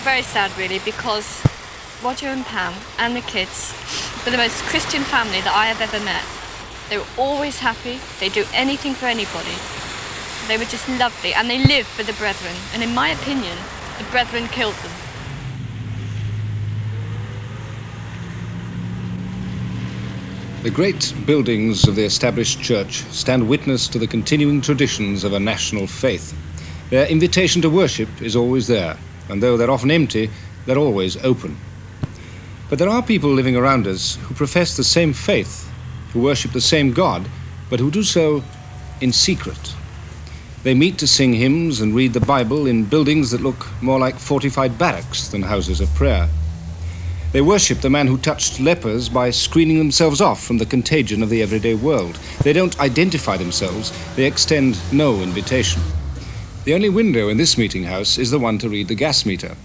Very sad really, because Roger and Pam and the kids were the most Christian family that I have ever met. They were always happy, they'd do anything for anybody. They were just lovely, and they lived for the Brethren, and in my opinion, the Brethren killed them. The great buildings of the established church stand witness to the continuing traditions of a national faith. Their invitation to worship is always there, and though they're often empty, they're always open. But there are people living around us who profess the same faith, who worship the same God, but who do so in secret. They meet to sing hymns and read the Bible in buildings that look more like fortified barracks than houses of prayer. They worship the man who touched lepers by screening themselves off from the contagion of the everyday world. They don't identify themselves, they extend no invitation. The only window in this meeting house is the one to read the gas meter.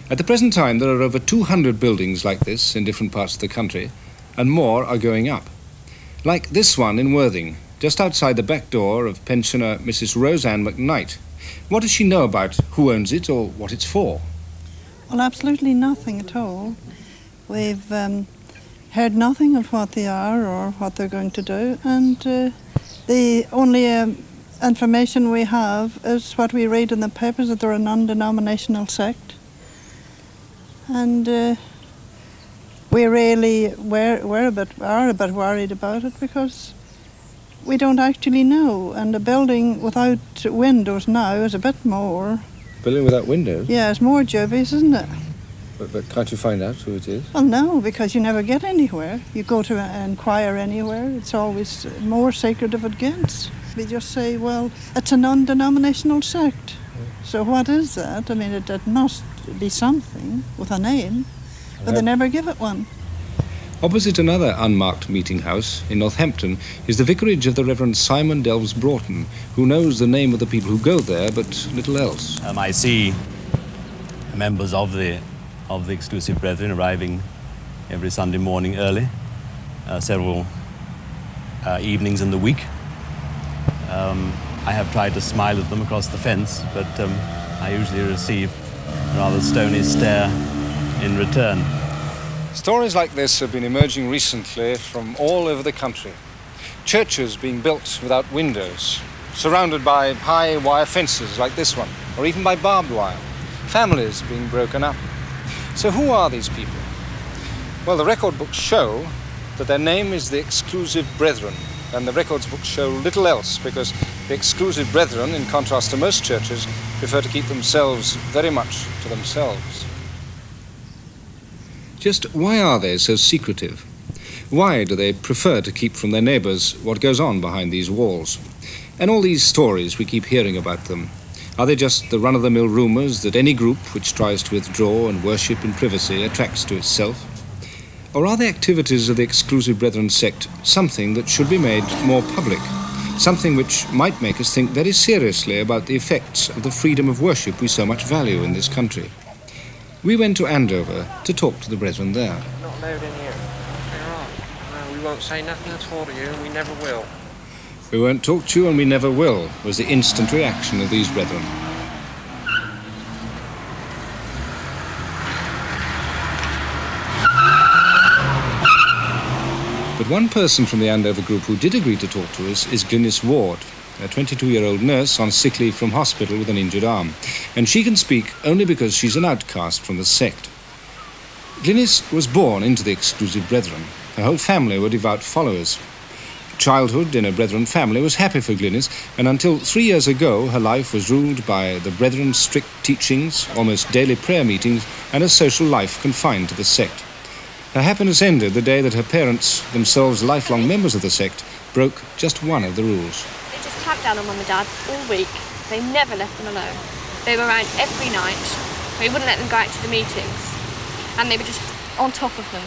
At the present time, there are over 200 buildings like this in different parts of the country, and more are going up. Like this one in Worthing, just outside the back door of pensioner Mrs. Roseanne McKnight. What does she know about who owns it or what it's for? Well, absolutely nothing at all. We've heard nothing of what they are or what they're going to do, and the only information we have is what we read in the papers, that they're a non-denominational sect. And we really are a bit worried about it, because we don't actually know, and a building without windows now is a bit more. Building without windows? Yeah, it's more dubious, isn't it? But can't you find out who it is? Well, no, because you never get anywhere. You go to inquire anywhere, it's always more secretive it gets. We just say, well, it's a non-denominational sect. So what is that? I mean, it must be something with a name, but they never give it one. Opposite another unmarked meeting house in Northampton is the vicarage of the Reverend Simon Delves Broughton, who knows the name of the people who go there, but little else. I see members of the Exclusive Brethren arriving every Sunday morning early, several evenings in the week. I have tried to smile at them across the fence, but I usually receive a rather stony stare in return. Stories like this have been emerging recently from all over the country. Churches being built without windows, surrounded by high wire fences like this one, or even by barbed wire. Families being broken up. So who are these people? Well, the record books show that their name is the Exclusive Brethren, and the records books show little else, because the Exclusive Brethren, in contrast to most churches, prefer to keep themselves very much to themselves. Just why are they so secretive? Why do they prefer to keep from their neighbours what goes on behind these walls? And all these stories we keep hearing about them, are they just the run-of-the-mill rumours that any group which tries to withdraw and worship in privacy attracts to itself? Or are the activities of the Exclusive Brethren sect something that should be made more public? Something which might make us think very seriously about the effects of the freedom of worship we so much value in this country. We went to Andover to talk to the brethren there. Not allowed in here. No, we won't say nothing at all to you, and we never will. We won't talk to you and we never will, was the instant reaction of these brethren. But one person from the Andover group who did agree to talk to us is Glynis Ward, a 22-year-old nurse on sick leave from hospital with an injured arm. And she can speak only because she's an outcast from the sect. Glynis was born into the Exclusive Brethren. Her whole family were devout followers. Childhood in a Brethren family was happy for Glynis, and until 3 years ago her life was ruled by the Brethren's strict teachings, almost daily prayer meetings, and a social life confined to the sect. Her happiness ended the day that her parents, themselves lifelong members of the sect, broke just one of the rules. They just clamped down on Mum and Dad all week. They never left them alone. They were around every night. They wouldn't let them go out to the meetings. And they were just on top of them,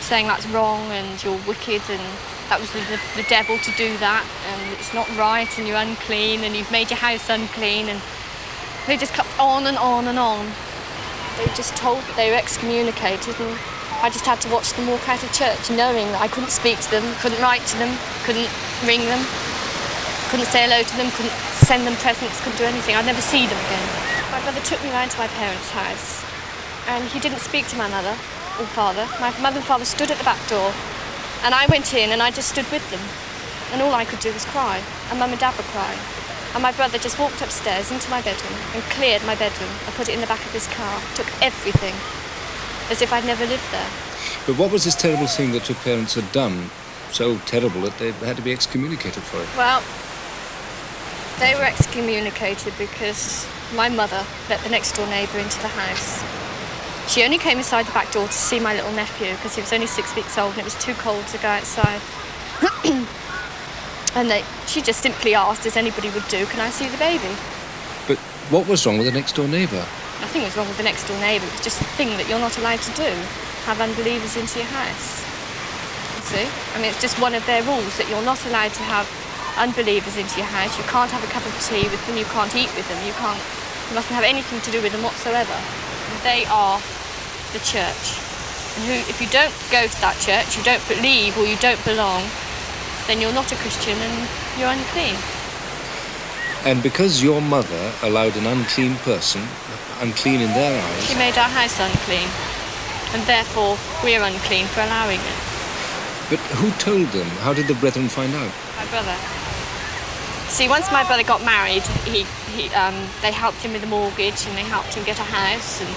saying that's wrong and you're wicked and that was the devil to do that and it's not right and you're unclean and you've made your house unclean, and they just kept on and on and on. They just told that they were excommunicated, and I just had to watch them walk out of church knowing that I couldn't speak to them, couldn't write to them, couldn't ring them, couldn't say hello to them, couldn't send them presents, couldn't do anything. I'd never see them again. My brother took me round to my parents' house and he didn't speak to my mother or father. My mother and father stood at the back door and I went in and I just stood with them, and all I could do was cry, and Mum and Dad were crying. And my brother just walked upstairs into my bedroom and cleared my bedroom and put it in the back of his car, took everything, as if I'd never lived there. But what was this terrible thing that your parents had done, so terrible that they had to be excommunicated for it? Well, they were excommunicated because my mother let the next door neighbour into the house. She only came inside the back door to see my little nephew because he was only 6 weeks old and it was too cold to go outside. And she just simply asked, as anybody would do, can I see the baby? But what was wrong with the next door neighbour? Nothing was wrong with the next door neighbour. It was just a thing that you're not allowed to do, have unbelievers into your house. You see? I mean, it's just one of their rules that you're not allowed to have unbelievers into your house. You can't have a cup of tea with them, you can't eat with them, you mustn't have anything to do with them whatsoever. They are the church. And if you don't go to that church, you don't believe or you don't belong, then you're not a Christian and you're unclean. And because your mother allowed an unclean person, unclean in their eyes... She made our house unclean, and therefore we're unclean for allowing it. But who told them? How did the Brethren find out? My brother. See, once my brother got married, they helped him with the mortgage and they helped him get a house, and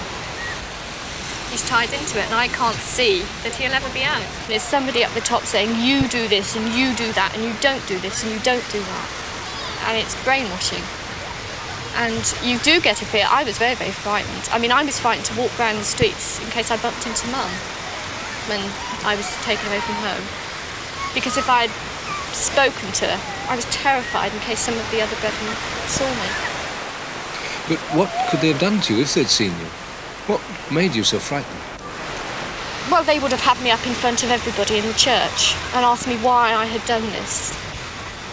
he's tied into it, and I can't see that he'll ever be out. There's somebody up the top saying, you do this and you do that and you don't do this and you don't do that. And it's brainwashing. And you do get a fear. I was very, very frightened. I mean, I was frightened to walk around the streets in case I bumped into Mum when I was taken away from home. Because if I'd spoken to her, I was terrified in case some of the other brethren saw me. But what could they have done to you if they'd seen you? What made you so frightened? Well, they would have had me up in front of everybody in the church and asked me why I had done this.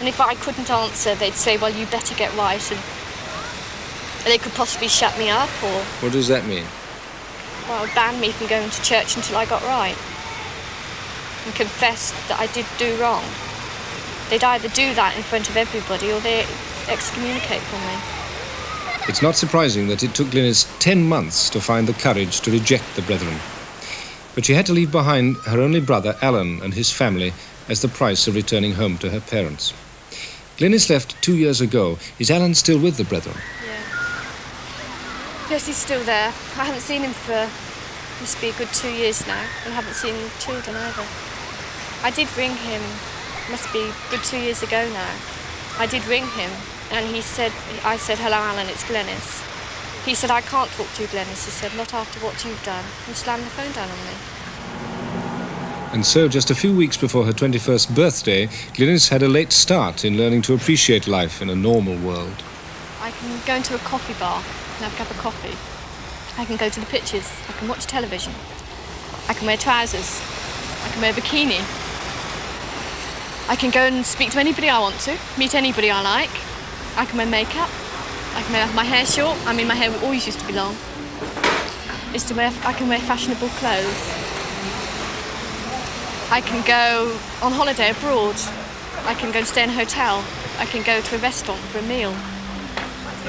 And if I couldn't answer, they'd say, well, you better get right, and they could possibly shut me up, or... What does that mean? Well, ban me from going to church until I got right and confessed that I did do wrong. They'd either do that in front of everybody or they'd excommunicate from me. It's not surprising that it took Glynis 10 months to find the courage to reject the Brethren. But she had to leave behind her only brother, Alan, and his family as the price of returning home to her parents. Glynis left 2 years ago. Is Alan still with the Brethren? Yeah. Yes, he's still there. I haven't seen him for, must be a good 2 years now, and I haven't seen children either. I did ring him, must be a good 2 years ago now. I did ring him. And I said, hello, Alan, it's Glynis. He said, I can't talk to you, Glynis. He said, not after what you've done. And slammed the phone down on me. And so, just a few weeks before her 21st birthday, Glynis had a late start in learning to appreciate life in a normal world. I can go into a coffee bar and have a cup of coffee. I can go to the pictures. I can watch television. I can wear trousers. I can wear a bikini. I can go and speak to anybody I want to, meet anybody I like. I can wear makeup. I can have my hair short. I mean, my hair always used to be long. I can wear fashionable clothes. I can go on holiday abroad. I can go and stay in a hotel. I can go to a restaurant for a meal.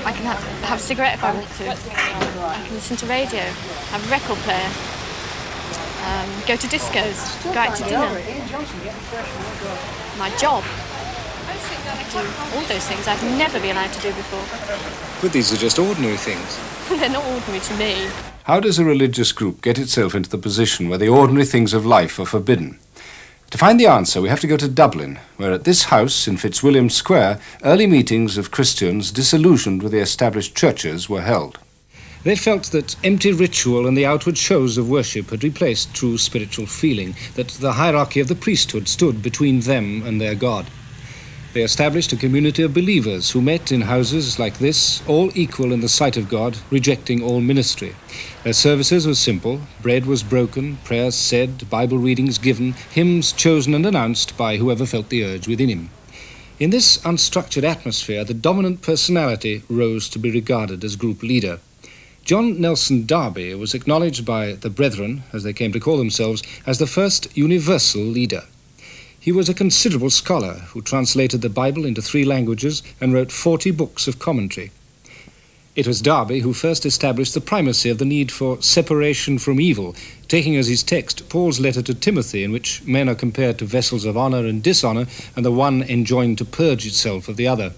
I can have a cigarette if I want to. I can listen to radio, have a record player, go to discos, go out to dinner. My job. I do all those things I've never been allowed to do before. But these are just ordinary things. They're not ordinary to me. How does a religious group get itself into the position where the ordinary things of life are forbidden? To find the answer, we have to go to Dublin, where at this house in Fitzwilliam Square, early meetings of Christians disillusioned with the established churches were held. They felt that empty ritual and the outward shows of worship had replaced true spiritual feeling, that the hierarchy of the priesthood stood between them and their God. They established a community of believers who met in houses like this, all equal in the sight of God, rejecting all ministry. Their services were simple. Bread was broken, prayers said, Bible readings given, hymns chosen and announced by whoever felt the urge within him. In this unstructured atmosphere, the dominant personality rose to be regarded as group leader. John Nelson Darby was acknowledged by the Brethren, as they came to call themselves, as the first universal leader. He was a considerable scholar who translated the Bible into 3 languages and wrote 40 books of commentary. It was Darby who first established the primacy of the need for separation from evil, taking as his text Paul's letter to Timothy, in which men are compared to vessels of honor and dishonor, and the one enjoined to purge itself of the other.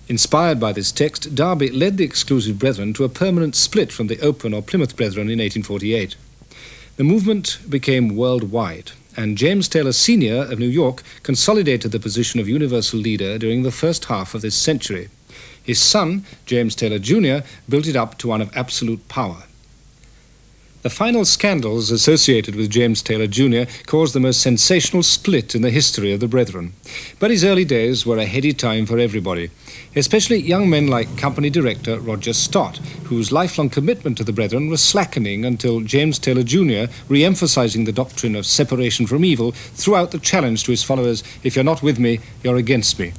Inspired by this text, Darby led the Exclusive Brethren to a permanent split from the Open or Plymouth Brethren in 1848. The movement became worldwide, and James Taylor Sr. of New York consolidated the position of universal leader during the first half of this century. His son, James Taylor Jr., built it up to one of absolute power. The final scandals associated with James Taylor Jr. caused the most sensational split in the history of the Brethren. But his early days were a heady time for everybody, especially young men like company director Roger Stott, whose lifelong commitment to the Brethren was slackening until James Taylor Jr., re-emphasizing the doctrine of separation from evil, threw out the challenge to his followers, "If you're not with me, you're against me."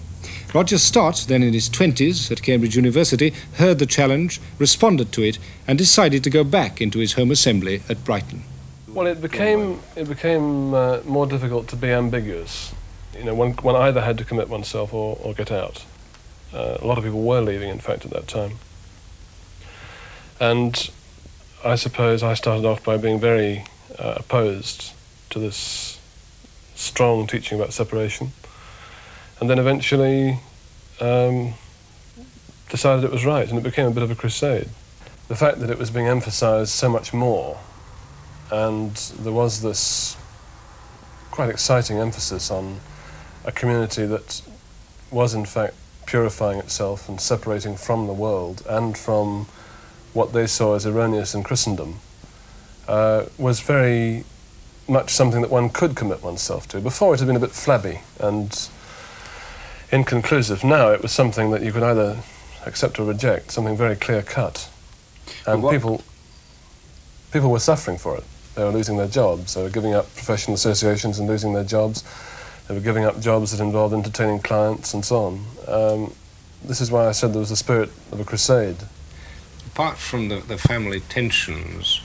Roger Stott, then in his 20s at Cambridge University, heard the challenge, responded to it, and decided to go back into his home assembly at Brighton. Well, it became more difficult to be ambiguous. You know, one either had to commit oneself or get out. A lot of people were leaving, in fact, at that time. And I suppose I started off by being very opposed to this strong teaching about separation, and then eventually decided it was right, and it became a bit of a crusade. The fact that it was being emphasized so much more, and there was this quite exciting emphasis on a community that was in fact purifying itself and separating from the world and from what they saw as erroneous in Christendom, was very much something that one could commit oneself to. Before it had been a bit flabby and inconclusive. Now it was something that you could either accept or reject, something very clear-cut. And people were suffering for it. They were losing their jobs, they were giving up professional associations and losing their jobs, they were giving up jobs that involved entertaining clients and so on. This is why I said there was the spirit of a crusade. Apart from the family tensions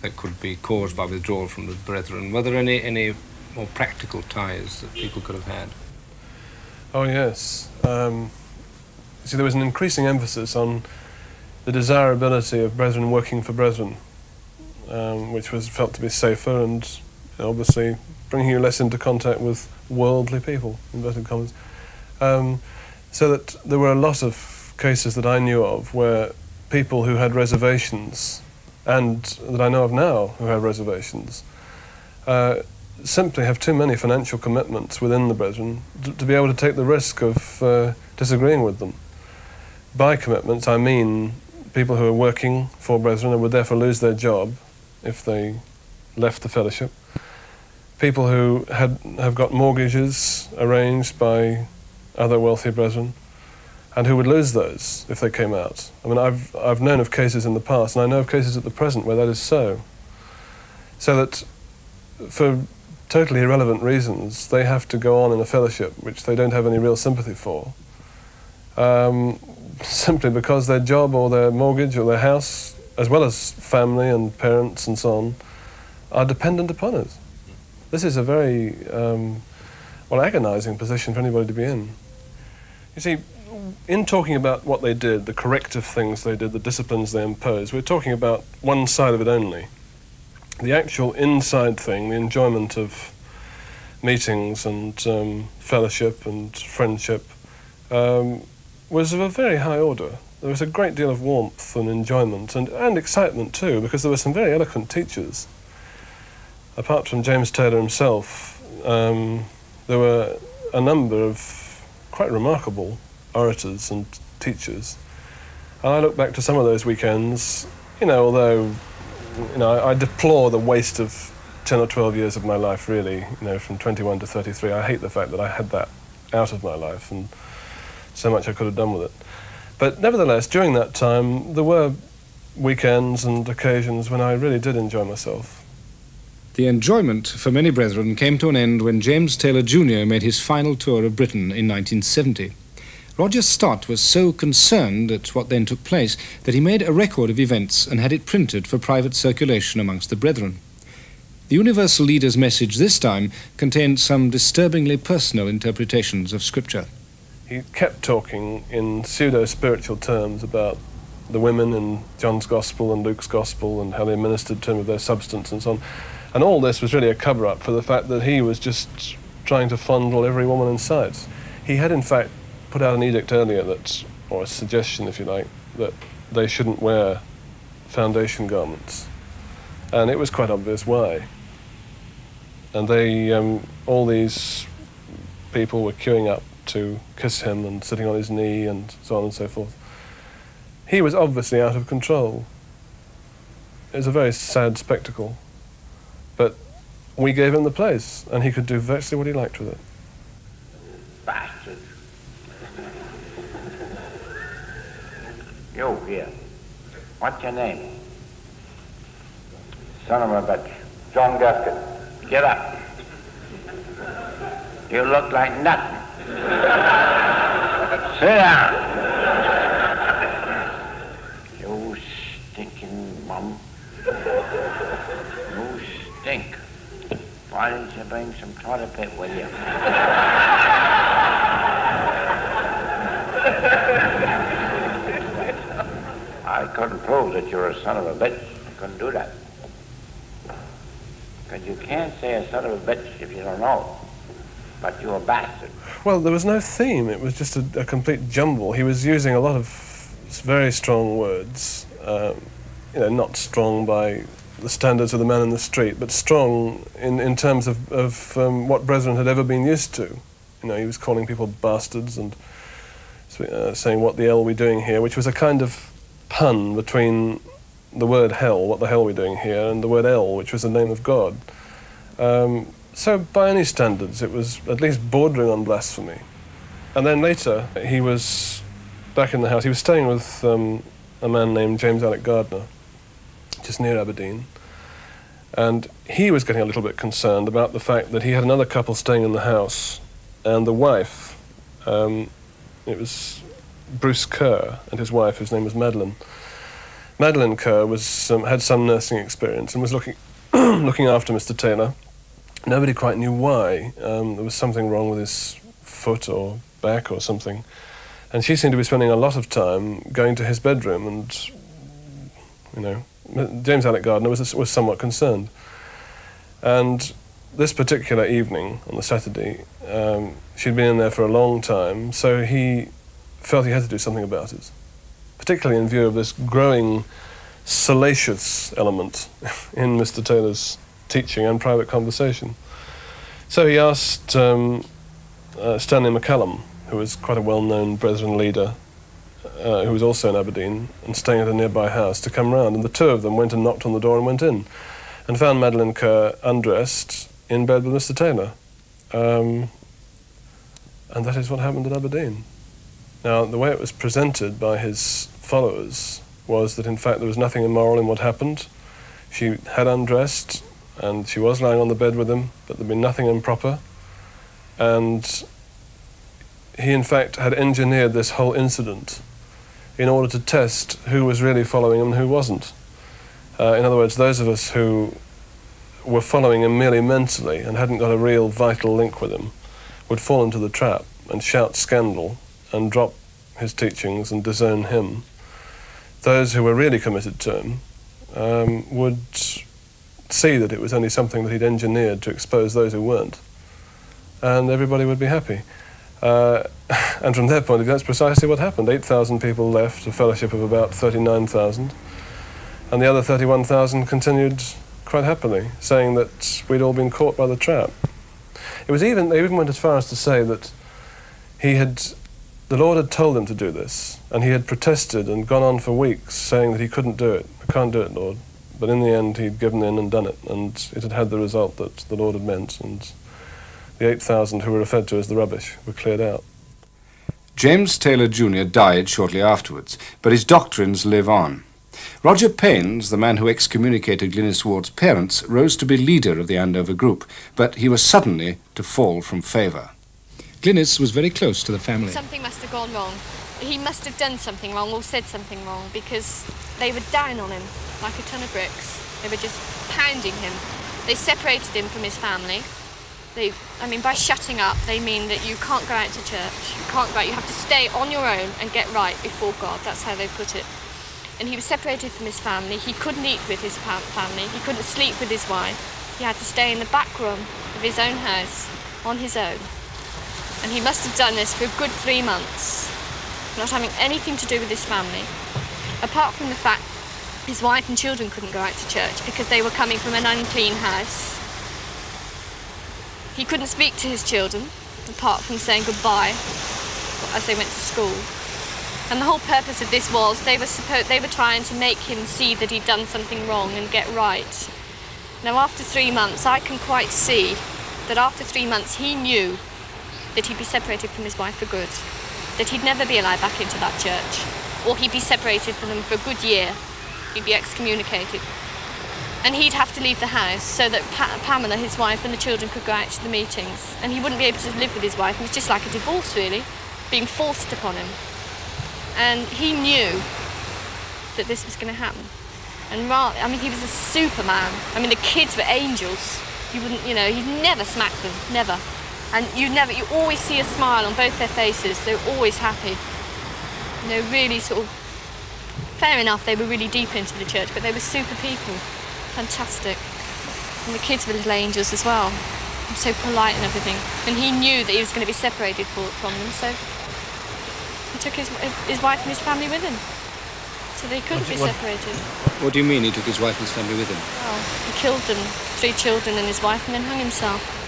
that could be caused by withdrawal from the Brethren, were there any more practical ties that people could have had? Oh yes. See, there was an increasing emphasis on the desirability of brethren working for brethren, which was felt to be safer and obviously bringing you less into contact with worldly people, inverted commas. So that there were a lot of cases that I knew of where people who had reservations, and that I know of now who have reservations, simply have too many financial commitments within the Brethren to be able to take the risk of disagreeing with them. By commitments, I mean people who are working for Brethren and would therefore lose their job if they left the fellowship. People who have got mortgages arranged by other wealthy Brethren and who would lose those if they came out. I mean, I've known of cases in the past, and I know of cases at the present where that is so. So that for totally irrelevant reasons, they have to go on in a fellowship which they don't have any real sympathy for, simply because their job or their mortgage or their house, as well as family and parents and so on, are dependent upon it. This is a very, agonizing position for anybody to be in. You see, in talking about what they did, the corrective things they did, the disciplines they imposed, we're talking about one side of it only. The actual inside thing, the enjoyment of meetings and fellowship and friendship, was of a very high order. There was a great deal of warmth and enjoyment and excitement too, because there were some very eloquent teachers. Apart from James Taylor himself, there were a number of quite remarkable orators and teachers. And I look back to some of those weekends, although, I deplore the waste of 10 or 12 years of my life, really, from 21 to 33. I hate the fact that I had that out of my life, and so much I could have done with it. But nevertheless, during that time, there were weekends and occasions when I really did enjoy myself. The enjoyment for many brethren came to an end when James Taylor Jr. made his final tour of Britain in 1970. Roger Stott was so concerned at what then took place that he made a record of events and had it printed for private circulation amongst the brethren. The Universal Leader's message this time contained some disturbingly personal interpretations of Scripture. He kept talking in pseudo-spiritual terms about the women in John's Gospel and Luke's Gospel and how they ministered to him of their substance and so on. And all this was really a cover-up for the fact that he was just trying to fondle every woman in sight. He had, in fact, put out an edict earlier that, or a suggestion, if you like, that they shouldn't wear foundation garments. And it was quite obvious why. And they, all these people were queuing up to kiss him and sitting on his knee and so on and so forth. He was obviously out of control. It was a very sad spectacle. But we gave him the place, and he could do virtually what he liked with it. Bastard. You here. What's your name? Son of a bitch. John Gaskin. Get up. You look like nothing. Sit down. You stinking mum. You stink. Why didn't you bring some toilet paper with you? I couldn't prove that you're a son of a bitch. I couldn't do that. Because you can't say a son of a bitch if you don't know. But you're a bastard. Well, there was no theme. It was just a complete jumble. He was using a lot of very strong words. Not strong by the standards of the man in the street, but strong in terms of what brethren had ever been used to. He was calling people bastards and saying, what the hell are we doing here, which was a kind of pun between the word hell, what the hell are we doing here, and the word El, which was the name of God. So by any standards, it was at least bordering on blasphemy. And then later, he was back in the house. He was staying with a man named James Alec Gardner, just near Aberdeen. And he was getting a little bit concerned about the fact that he had another couple staying in the house, and the wife, it was Bruce Kerr and his wife, whose name was Madeline. Madeline Kerr had some nursing experience and was looking after Mr. Taylor. Nobody quite knew why. There was something wrong with his foot or back or something. And she seemed to be spending a lot of time going to his bedroom, and, James Alec Gardner was somewhat concerned. And this particular evening, on the Saturday, she'd been in there for a long time, so he felt he had to do something about it, particularly in view of this growing salacious element in Mr. Taylor's teaching and private conversation. So he asked Stanley McCallum, who was quite a well-known Brethren leader, who was also in Aberdeen and staying at a nearby house, to come round, and the two of them went and knocked on the door and went in and found Madeline Kerr undressed in bed with Mr. Taylor. And that is what happened at Aberdeen. Now, the way it was presented by his followers was that, in fact, there was nothing immoral in what happened. She had undressed, and she was lying on the bed with him, but there'd been nothing improper. And he, in fact, had engineered this whole incident in order to test who was really following him and who wasn't. In other words, those of us who were following him merely mentally and hadn't got a real vital link with him would fall into the trap and shout scandal and drop his teachings and disown him. Those who were really committed to him would see that it was only something that he'd engineered to expose those who weren't, and everybody would be happy. And from their point of view, that's precisely what happened. 8,000 people left, a fellowship of about 39,000, and the other 31,000 continued quite happily, saying that we'd all been caught by the trap. They even went as far as to say that the Lord had told him to do this, and he had protested and gone on for weeks saying that he couldn't do it. I can't do it, Lord. But in the end, he'd given in and done it, and it had had the result that the Lord had meant, and the 8,000 who were referred to as the rubbish were cleared out. James Taylor Jr. died shortly afterwards, but his doctrines live on. Roger Paynes, the man who excommunicated Glynis Ward's parents, rose to be leader of the Andover group, but he was suddenly to fall from favour. Glynis was very close to the family. Something must have gone wrong. He must have done something wrong or said something wrong, because they were down on him like a ton of bricks. They were just pounding him. They separated him from his family. By shutting up, they mean that you can't go out to church. You can't go out. You have to stay on your own and get right before God. That's how they put it. And he was separated from his family. He couldn't eat with his family. He couldn't sleep with his wife. He had to stay in the back room of his own house on his own. And he must have done this for a good 3 months, not having anything to do with his family, apart from the fact his wife and children couldn't go out to church because they were coming from an unclean house. He couldn't speak to his children, apart from saying goodbye as they went to school. And the whole purpose of this was they were trying to make him see that he'd done something wrong and get right. Now, after 3 months, I can quite see that after 3 months he knew that he'd be separated from his wife for good, that he'd never be allowed back into that church, or he'd be separated from them for a good year. He'd be excommunicated. And he'd have to leave the house so that Pamela, his wife, and the children could go out to the meetings. And he wouldn't be able to live with his wife. It was just like a divorce, really, being forced upon him. And he knew that this was going to happen. And he was a superman. The kids were angels. He wouldn't, he'd never smack them, never. And you always see a smile on both their faces. They're always happy. Really sort of, fair enough, they were really deep into the church, but they were super people. Fantastic. And the kids were little angels as well. And so polite and everything. And he knew that he was going to be separated from them, so he took his wife and his family with him. So they couldn't be separated. What do you mean he took his wife and his family with him? Well, he killed them, 3 children and his wife, and then hung himself.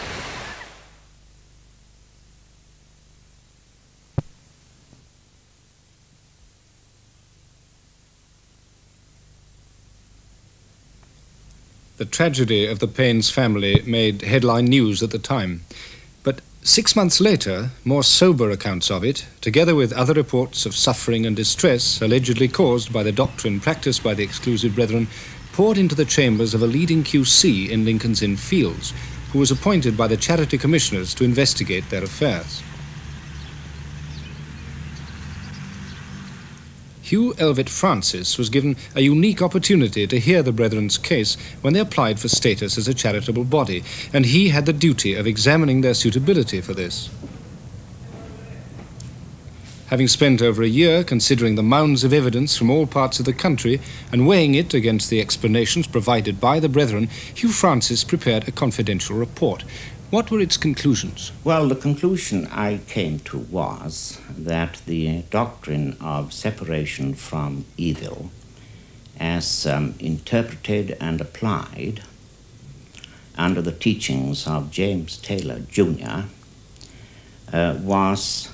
The tragedy of the Paynes family made headline news at the time. But 6 months later, more sober accounts of it, together with other reports of suffering and distress allegedly caused by the doctrine practiced by the Exclusive Brethren, poured into the chambers of a leading QC in Lincoln's Inn Fields, who was appointed by the charity commissioners to investigate their affairs. Hugh Elvet Francis was given a unique opportunity to hear the Brethren's case when they applied for status as a charitable body, and he had the duty of examining their suitability for this. Having spent over a year considering the mounds of evidence from all parts of the country and weighing it against the explanations provided by the Brethren, Hugh Francis prepared a confidential report. What were its conclusions? Well, the conclusion I came to was that the doctrine of separation from evil, as interpreted and applied under the teachings of James Taylor Jr., was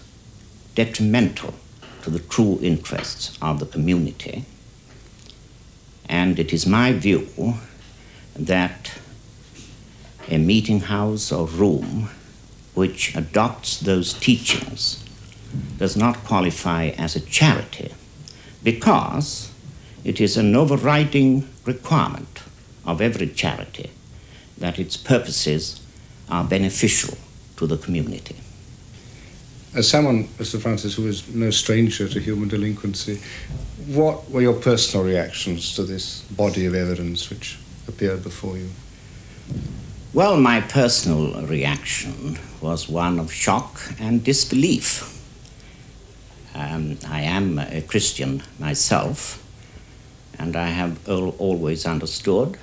detrimental to the true interests of the community. And it is my view that a meeting house or room which adopts those teachings does not qualify as a charity, because it is an overriding requirement of every charity that its purposes are beneficial to the community. As someone, Mr. Francis, who is no stranger to human delinquency, what were your personal reactions to this body of evidence which appeared before you? Well, my personal reaction was one of shock and disbelief. I am a Christian myself, and I have always understood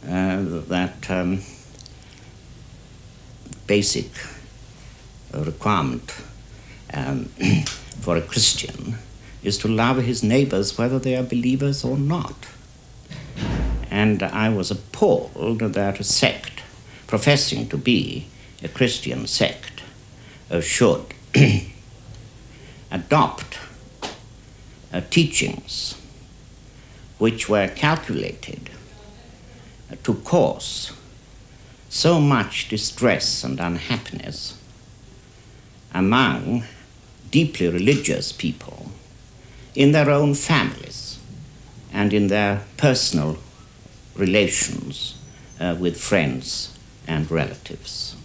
that basic requirement for a Christian is to love his neighbors whether they are believers or not. And I was appalled that a sect professing to be a Christian sect should adopt teachings which were calculated to cause so much distress and unhappiness among deeply religious people in their own families and in their personal relations with friends and relatives.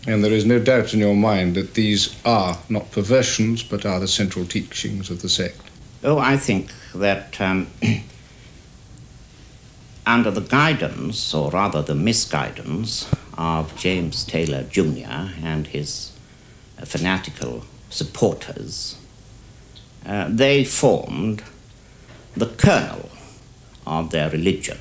And there is no doubt in your mind that these are not perversions, but are the central teachings of the sect. Oh, I think that under the guidance, or rather the misguidance, of James Taylor Jr. and his fanatical supporters, they formed the kernel of their religion.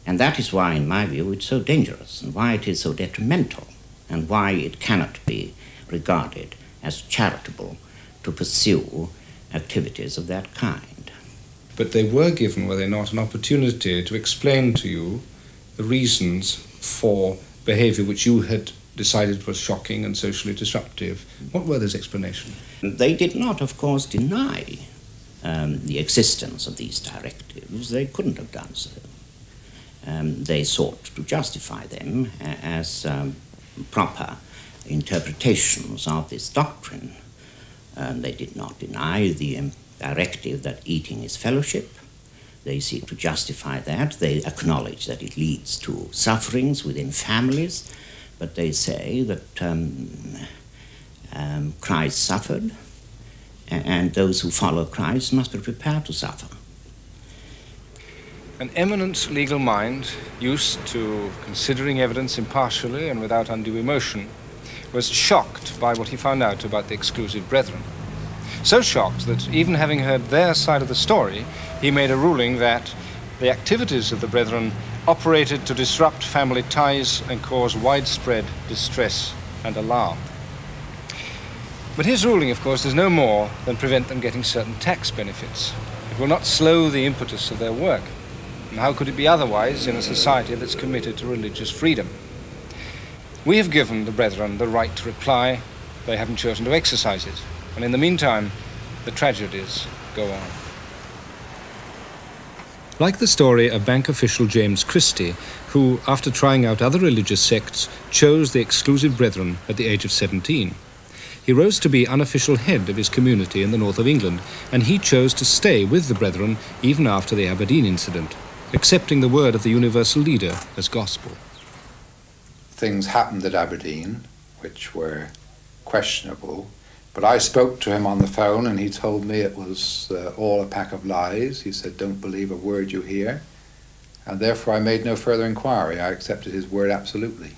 And that is why, in my view, it's so dangerous, and why it is so detrimental, and why it cannot be regarded as charitable to pursue activities of that kind. But they were given, were they not, an opportunity to explain to you the reasons for behavior which you had decided was shocking and socially disruptive. What were those explanations? They did not, of course, deny the existence of these directives. They couldn't have done so. They sought to justify them as proper interpretations of this doctrine. They did not deny the directive that eating is fellowship. They seek to justify that. They acknowledge that it leads to sufferings within families, but they say that Christ suffered, and those who follow Christ must be prepared to suffer. An eminent legal mind, used to considering evidence impartially and without undue emotion, was shocked by what he found out about the Exclusive Brethren. So shocked that, even having heard their side of the story, he made a ruling that the activities of the Brethren operated to disrupt family ties and cause widespread distress and alarm. But his ruling, of course, does no more than prevent them getting certain tax benefits. It will not slow the impetus of their work. And how could it be otherwise in a society that's committed to religious freedom? We have given the Brethren the right to reply. They haven't chosen to exercise it. And in the meantime, the tragedies go on. Like the story of bank official James Christie, who, after trying out other religious sects, chose the Exclusive Brethren at the age of 17. He rose to be unofficial head of his community in the north of England, and he chose to stay with the Brethren even after the Aberdeen incident, accepting the word of the universal leader as gospel. Things happened at Aberdeen which were questionable, but I spoke to him on the phone and he told me it was all a pack of lies. He said, "Don't believe a word you hear," and therefore I made no further inquiry. I accepted his word absolutely.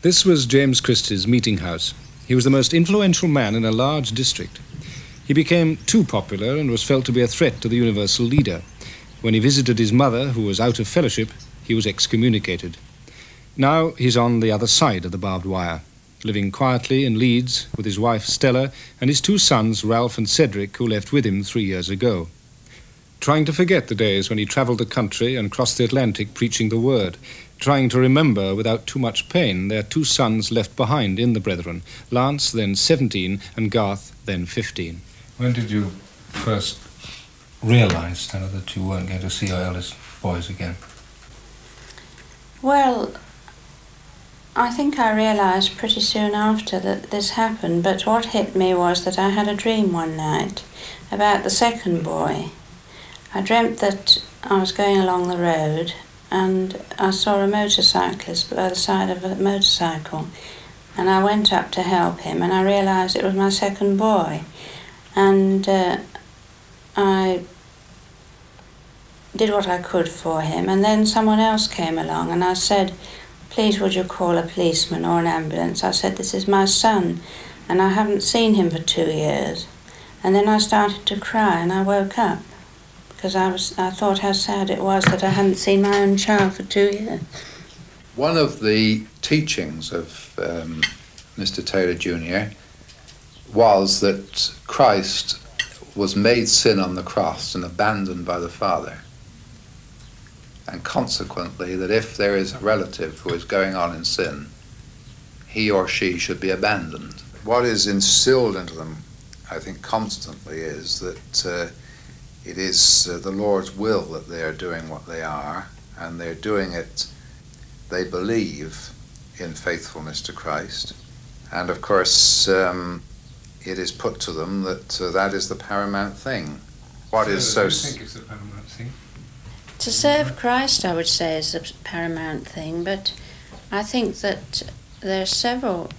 This was James Christie's meeting house. He was the most influential man in a large district. He became too popular and was felt to be a threat to the universal leader. When he visited his mother, who was out of fellowship, he was excommunicated. Now he's on the other side of the barbed wire, living quietly in Leeds with his wife Stella and his two sons, Ralph and Cedric, who left with him 3 years ago. Trying to forget the days when he travelled the country and crossed the Atlantic preaching the word, trying to remember without too much pain their two sons left behind in the Brethren, Lance, then 17, and Garth, then 15. When did you first realise, Stella, that you weren't going to see your eldest boys again? Well, I think I realised pretty soon after that this happened, but what hit me was that I had a dream one night about the second boy. I dreamt that I was going along the road and I saw a motorcyclist by the side of a motorcycle, and I went up to help him and I realised it was my second boy, and I did what I could for him, and then someone else came along and I said, "Please would you call a policeman or an ambulance?" I said, "This is my son and I haven't seen him for 2 years." And then I started to cry and I woke up because I thought how sad it was that I hadn't seen my own child for 2 years. One of the teachings of Mr. Taylor Jr. was that Christ was made sin on the cross and abandoned by the Father. and consequently that if there is a relative who is going on in sin, he or she should be abandoned. What is instilled into them, I think, constantly is that it is the Lord's will that they are doing what they are, and they're doing it, they believe, in faithfulness to Christ. And of course, it is put to them that that is the paramount thing. What is so... What do you think is the paramount thing? To serve Christ, I would say, is the paramount thing, but I think that there are several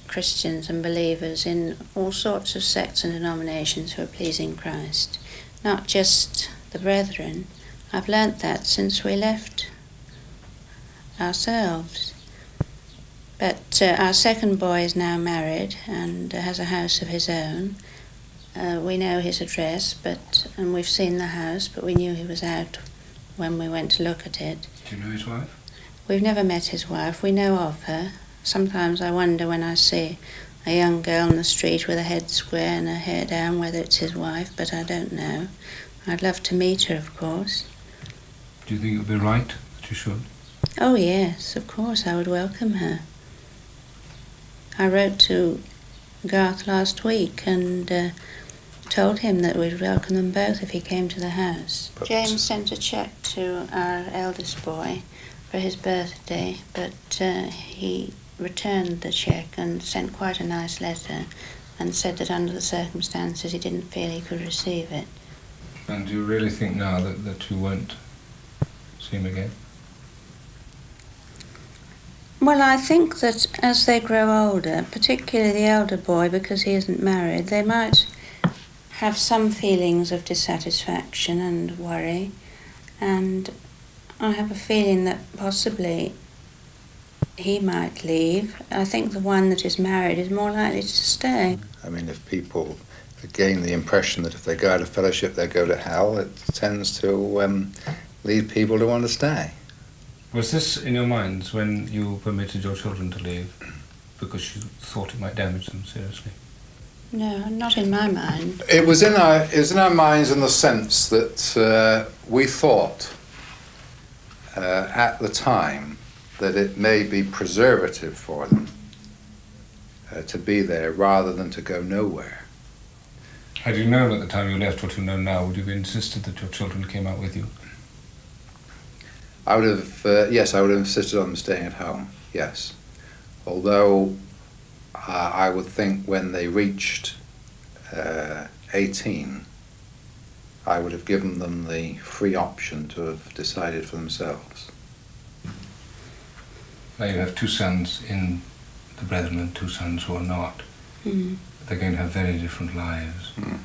Christians and believers in all sorts of sects and denominations who are pleasing Christ, not just the Brethren. I've learnt that since we left ourselves. But our second boy is now married and has a house of his own. We know his address, and we've seen the house, but we knew he was out when we went to look at it. Do you know his wife? We've never met his wife. We know of her. Sometimes I wonder when I see a young girl on the street with her head square and her hair down whether it's his wife, but I don't know. I'd love to meet her, of course. Do you think it would be right that you should? Oh yes, of course I would welcome her. I wrote to Garth last week and told him that we'd welcome them both if he came to the house. But James sent a cheque to our eldest boy for his birthday, but he returned the cheque and sent quite a nice letter and said that under the circumstances he didn't feel he could receive it. And do you really think now that you won't see him again? Well, I think that as they grow older, particularly the elder boy, because he isn't married, they might have some feelings of dissatisfaction and worry, and I have a feeling that possibly he might leave. I think the one that is married is more likely to stay. I mean, if people gain the impression that if they go out of fellowship they go to hell, it tends to lead people to want to stay. Was this in your minds when you permitted your children to leave because you thought it might damage them seriously? No, not in my mind. It was in our minds in the sense that we thought at the time that it may be preservative for them to be there rather than to go nowhere. Had you known at the time you left what you know now, would you have insisted that your children came out with you? I would have, yes, I would have insisted on them staying at home, yes. Although I would think when they reached 18, I would have given them the free option to have decided for themselves. Now you have two sons in the Brethren and two sons who are not. Mm. They're going to have very different lives. Mm.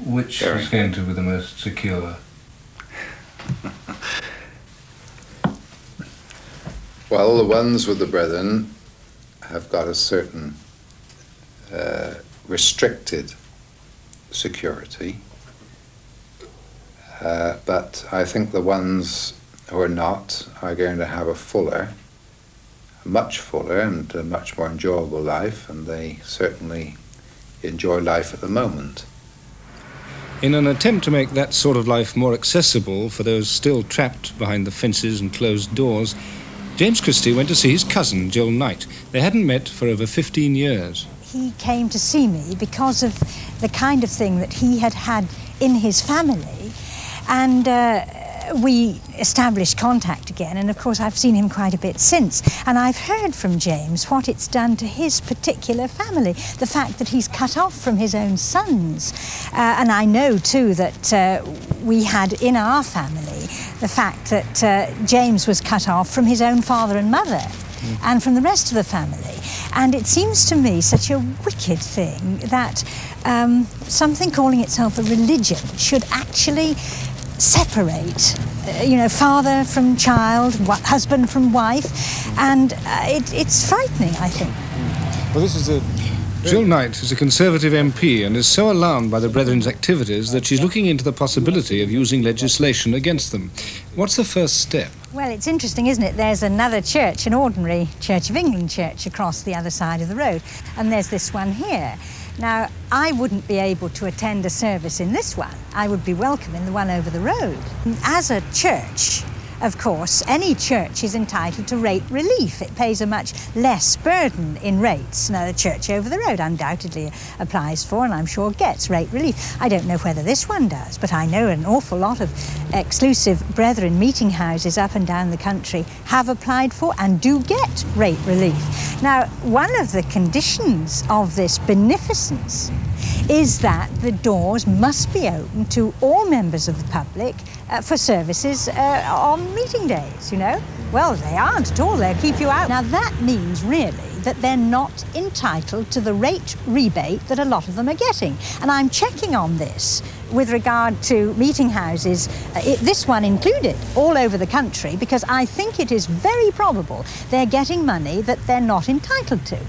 Which is going to be the most secure? Well, the ones with the Brethren have got a certain restricted security, but I think the ones who are not are going to have a much fuller and a much more enjoyable life, and they certainly enjoy life at the moment. In an attempt to make that sort of life more accessible for those still trapped behind the fences and closed doors, James Christie went to see his cousin, Jill Knight. They hadn't met for over 15 years. He came to see me because of the kind of thing that he had had in his family, and we established contact again, and of course I've seen him quite a bit since, and I've heard from James what it's done to his particular family, the fact that he's cut off from his own sons, and I know too that we had in our family the fact that James was cut off from his own father and mother and from the rest of the family, and it seems to me such a wicked thing that something calling itself a religion should actually separate, father from child, husband from wife, and it's frightening, I think. Well, this is Jill Knight is a Conservative MP and is so alarmed by the Brethren's activities that she's looking into the possibility of using legislation against them. What's the first step? Well, it's interesting, isn't it? There's another church, an ordinary Church of England church across the other side of the road, and there's this one here. Now, I wouldn't be able to attend a service in this one. I would be welcome in the one over the road. As a church, of course, any church is entitled to rate relief. It pays a much less burden in rates. Now, the church over the road undoubtedly applies for, and I'm sure gets, rate relief. I don't know whether this one does, but I know an awful lot of exclusive Brethren meeting houses up and down the country have applied for and do get rate relief. Now, one of the conditions of this beneficence is that the doors must be open to all members of the public for services on meeting days, you know. Well, they aren't at all, they'll keep you out. Now, that means really that they're not entitled to the rate rebate that a lot of them are getting. And I'm checking on this with regard to meeting houses, this one included, all over the country, because I think it is very probable they're getting money that they're not entitled to.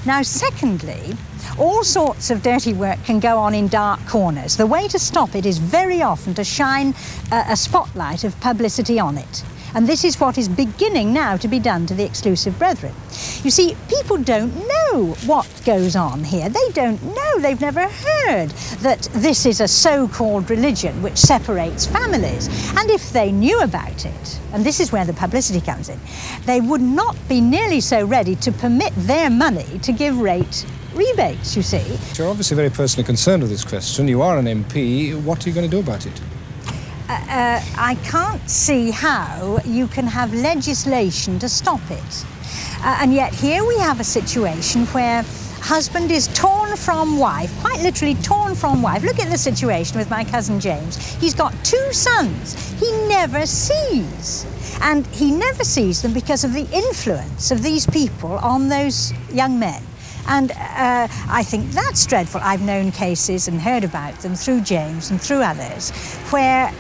Now, secondly, all sorts of dirty work can go on in dark corners. The way to stop it is very often to shine a spotlight of publicity on it. And this is what is beginning now to be done to the exclusive brethren. You see, people don't know what goes on here. They don't know, they've never heard that this is a so-called religion which separates families. And if they knew about it, and this is where the publicity comes in, they would not be nearly so ready to permit their money to give rate rebates, you see. You're obviously very personally concerned with this question. You are an MP. What are you going to do about it? I can't see how you can have legislation to stop it. And yet here we have a situation where husband is torn from wife, quite literally torn from wife. Look at the situation with my cousin James. He's got 2 sons he never sees. And he never sees them because of the influence of these people on those young men. And I think that's dreadful. I've known cases and heard about them through James and through others where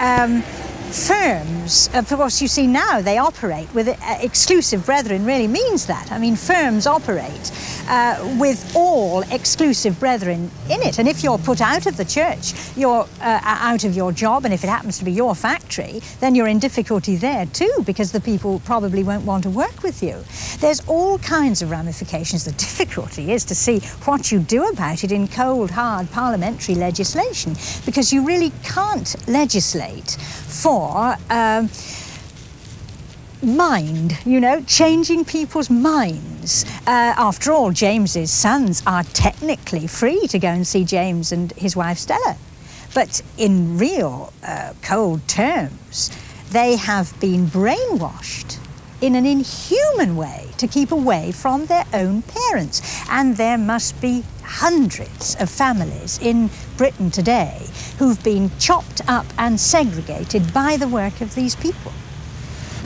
firms, of course, you see now they operate with exclusive brethren really means that. I mean, firms operate with all exclusive brethren in it. And if you're put out of the church, you're out of your job, and if it happens to be your factory, then you're in difficulty there too, because the people probably won't want to work with you. There's all kinds of ramifications. The difficulty is to see what you do about it in cold, hard parliamentary legislation, because you really can't legislate for mind, you know, changing people's minds. After all, James's sons are technically free to go and see James and his wife Stella. But in real cold terms, they have been brainwashed in an inhuman way to keep away from their own parents. And there must be hundreds of families in Britain today who've been chopped up and segregated by the work of these people.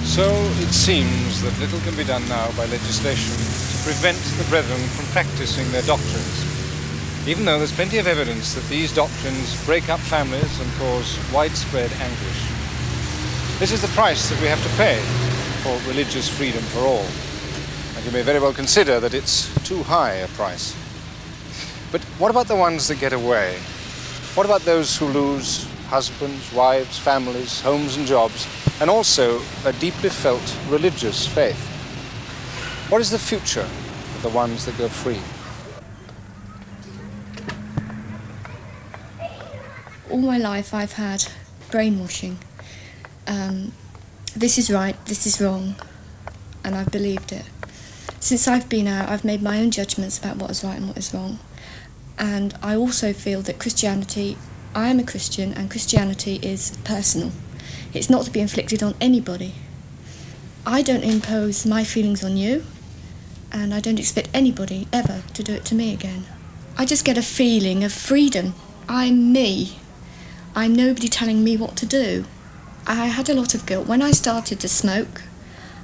So it seems that little can be done now by legislation to prevent the brethren from practicing their doctrines, even though there's plenty of evidence that these doctrines break up families and cause widespread anguish. This is the price that we have to pay for religious freedom for all, and you may very well consider that it's too high a price. But what about the ones that get away? What about those who lose husbands, wives, families, homes and jobs, and also a deeply felt religious faith? What is the future of the ones that go free? All my life I've had brainwashing. This is right, this is wrong, and I've believed it. Since I've been out, I've made my own judgments about what is right and what is wrong. And I also feel that Christianity, I am a Christian, and Christianity is personal. It's not to be inflicted on anybody. I don't impose my feelings on you, and I don't expect anybody ever to do it to me again. I just get a feeling of freedom. I'm me. I'm nobody telling me what to do. I had a lot of guilt. When I started to smoke,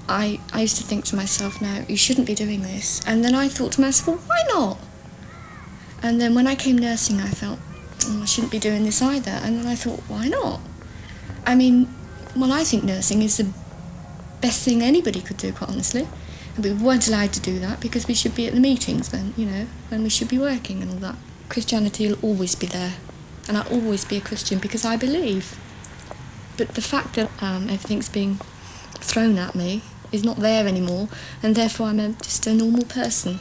I used to think to myself, no, you shouldn't be doing this. And then I thought to myself, well, why not? And then when I came nursing, I felt, oh, I shouldn't be doing this either. And then I thought, why not? I mean, well, I think nursing is the best thing anybody could do, quite honestly. And we weren't allowed to do that because we should be at the meetings when, you know, when we should be working and all that. Christianity will always be there. And I'll always be a Christian because I believe. But the fact that everything's being thrown at me is not there anymore, and therefore I'm just a normal person.